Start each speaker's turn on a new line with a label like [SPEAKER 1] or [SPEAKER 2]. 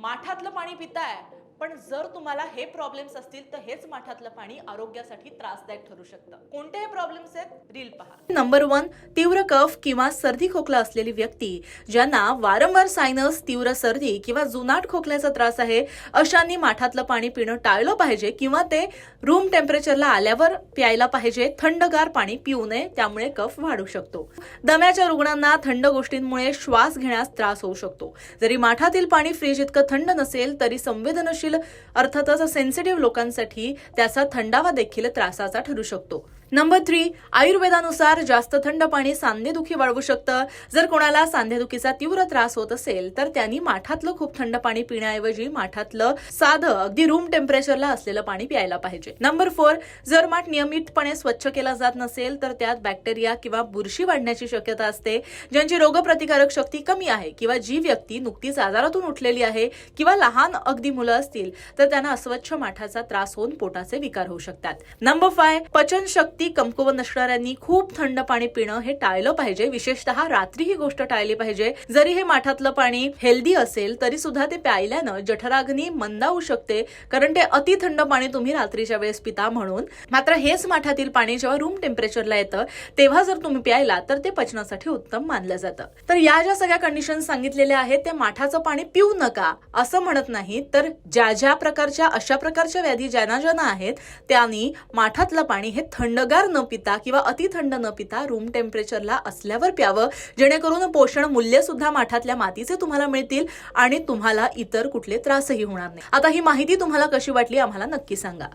[SPEAKER 1] माठातलं पाणी पिताय, पण जर तुम्हाला हे प्रॉब्लेम्स असतील तर हेच माठातलं पाणी आरोग्यासाठी त्रासदायक ठरू शकतं. कोणते हे प्रॉब्लेम्स आहेत? रील पहा.
[SPEAKER 2] नंबर 1, तीव्र कफ किंवा सर्दी खोकला असलेली व्यक्ती ज्यांना वारंवार सायनस, तीव्र सर्दी किंवा जुनाट खोकल्याचा त्रास आहे, अशांनी माठातलं पाणी पिणं टाळलं पाहिजे किंवा ते रूम टेम्परेचरला आल्यावर प्यायला पाहिजे. थंडगार पाणी पिऊ नये, त्यामुळे कफ वाढू शकतो. दम्याच्या रुग्णांना थंड गोष्टींमुळे श्वास घेण्यास त्रास होऊ शकतो. जरी माठातील पाणी फ्रीज इतकं थंड नसेल तरी संवेदनशील अर्थातच सेन्सिटिव्ह लोकांसाठी त्याचा थंडावा देखील त्रासाचा ठरू शकतो. नंबर 3, आयुर्वेदानुसार जास्त थंड पाणी सांधेदुखी वाढवू शकतं. जर कोणाला सांधेदुखीचा तीव्र त्रास होत असेल तर त्यांनी माठातलं खूप थंड पाणी पिण्याऐवजी माठातलं साधं अगदी रूम टेम्परेचरला असलेलं पाणी प्यायला पाहिजे. नंबर 4, जर माठ नियमितपणे स्वच्छ केला जात नसेल तर त्यात बॅक्टेरिया किंवा बुरशी वाढण्याची शक्यता असते. ज्यांची रोगप्रतिकारक शक्ती कमी आहे किंवा जी व्यक्ती नुकतीच आजारातून उठलेली आहे किंवा लहान अगदी मुलं असतील तर त्यांना अस्वच्छ माठाचा त्रास होऊन पोटाचे विकार होऊ शकतात. नंबर 5, पचनशक्ती कमकुवत नसणाऱ्यांनी खूप थंड पाणी पिणं हे टाळलं पाहिजे. विशेषतः रात्री ही गोष्ट टाळली पाहिजे. जरी हे माठातलं पाणी हेल्दी असेल तरी सुद्धा ते प्यायल्यानं जठराग्नी मंदावू शकते, कारण ते अति थंड पाणी तुम्ही रात्रीच्या वेळेस पिता म्हणून. मात्र हेच माठातील पाणी जेव्हा रूम टेम्परेचरला येतं तेव्हा जर तुम्ही प्यायला तर ते पचनासाठी उत्तम मानलं जातं. तर या ज्या सगळ्या कंडिशन सांगितलेल्या आहेत ते माठाचं पाणी पिऊ नका असं म्हणत नाही, तर ज्या प्रकारच्या अशा प्रकारच्या व्याधी ज्यांना आहेत त्यांनी माठातलं पाणी हे थंडगार न पिता किंवा अति थंड न पिता रूम टेम्परेचरला असल्यावर प्यावं, जेणेकरून पोषण मूल्य सुद्धा माठातल्या मातीचे तुम्हाला मिळतील आणि तुम्हाला इतर कुठले त्रासही होणार नाही. आता ही माहिती तुम्हाला कशी वाटली आम्हाला नक्की सांगा.